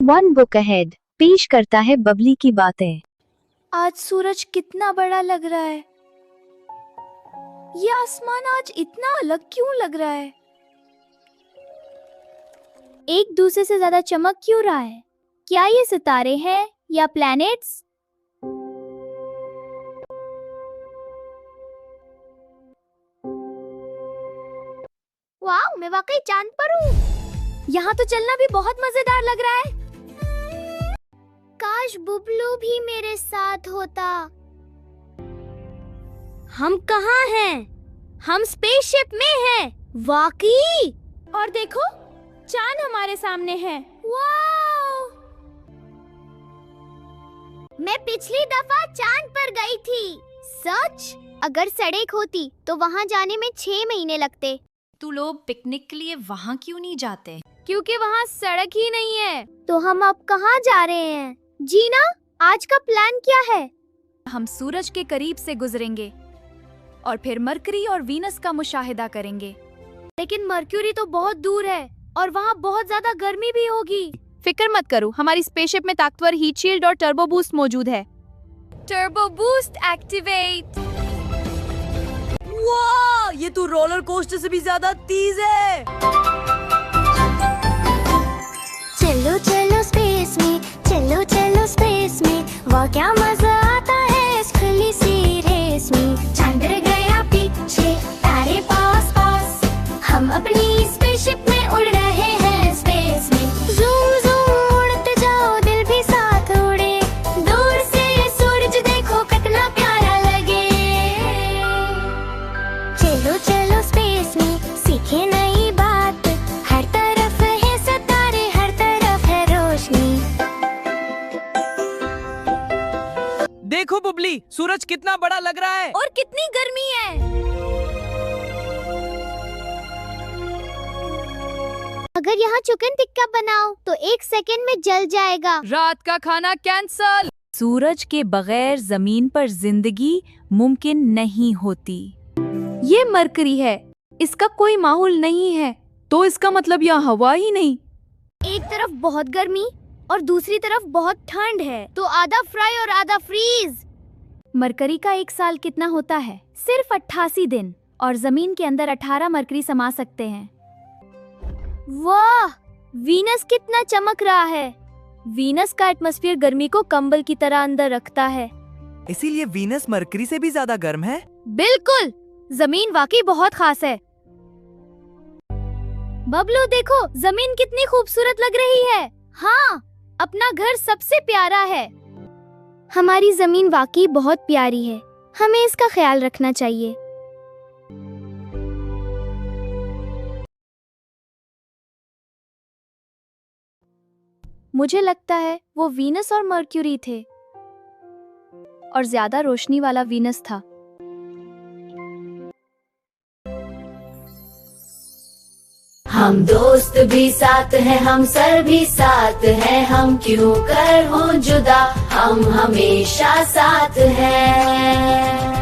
One book ahead पेश करता है बबली की बातें। आज सूरज कितना बड़ा लग रहा है। ये आसमान आज इतना अलग क्यों लग रहा है? एक दूसरे से ज्यादा चमक क्यों रहा है? क्या ये सितारे हैं या प्लैनेट्स? वाह, मैं वाकई चांद पर हूँ। यहाँ तो चलना भी बहुत मजेदार लग रहा है। काश बुबलू भी मेरे साथ होता। हम कहाँ हैं? हम स्पेसशिप में हैं। वाकई। और देखो, चांद हमारे सामने है। वाओ! मैं पिछली दफा चांद पर गई थी। सच? अगर सड़क होती तो वहाँ जाने में 6 महीने लगते। तू लोग पिकनिक के लिए वहाँ क्यों नहीं जाते? क्योंकि वहाँ सड़क ही नहीं है। तो हम अब कहाँ जा रहे हैं? जीना, आज का प्लान क्या है? हम सूरज के करीब से गुजरेंगे और फिर मरकरी और वीनस का मुशाहिदा करेंगे। लेकिन मरक्यूरी तो बहुत दूर है और वहाँ बहुत ज्यादा गर्मी भी होगी। फिक्र मत करो, हमारी स्पेसशिप में ताकतवर हीट शील्ड और टर्बो बूस्ट मौजूद है। Turbo boost activate. वाह, ये तो रोलर कोस्टर से भी ज्यादा तेज है। चलो चलो स्पेस में, चलो चलो स्पेस में, वाह क्या मजा आता है इस खुली सी रेस में। चंद्र गया पीछे, तारे पास पास, हम अपनी स्पेसशिप में उड़ रहे हैं स्पेस में। ज़ूम ज़ूम उड़ते जाओ, दिल भी साथ उड़े, दूर से सूरज देखो कितना प्यारा लगे। चलो चलो स्पेस में, सीखे नई बात, हर तरफ है सितारे, हर तरफ है रोशनी। देखो बुबली, सूरज कितना बड़ा लग रहा है और कितनी गर्मी है। अगर यहाँ चिकन टिक्का बनाओ तो 1 सेकंड में जल जाएगा। रात का खाना कैंसल। सूरज के बगैर जमीन पर जिंदगी मुमकिन नहीं होती। ये मरकरी है, इसका कोई माहौल नहीं है, तो इसका मतलब यहाँ हवा ही नहीं। एक तरफ बहुत गर्मी और दूसरी तरफ बहुत ठंड है, तो आधा फ्राई और आधा फ्रीज। मरकरी का 1 साल कितना होता है? सिर्फ 88 दिन, और जमीन के अंदर 18 मरकरी समा सकते हैं। वाह, वीनस कितना चमक रहा है। वीनस का एटमॉस्फेयर गर्मी को कंबल की तरह अंदर रखता है। इसीलिए वीनस मरकरी से भी ज्यादा गर्म है। बिल्कुल, जमीन वाकई बहुत खास है। बबलू देखो, जमीन कितनी खूबसूरत लग रही है। हाँ, अपना घर सबसे प्यारा है। हमारी जमीन वाकई बहुत प्यारी है, हमें इसका ख्याल रखना चाहिए। मुझे लगता है वो वीनस और मर्क्यूरी थे, और ज्यादा रोशनी वाला वीनस था। हम दोस्त भी साथ हैं, हम सर भी साथ हैं, हम क्यों कर हों जुदा, हम हमेशा साथ हैं।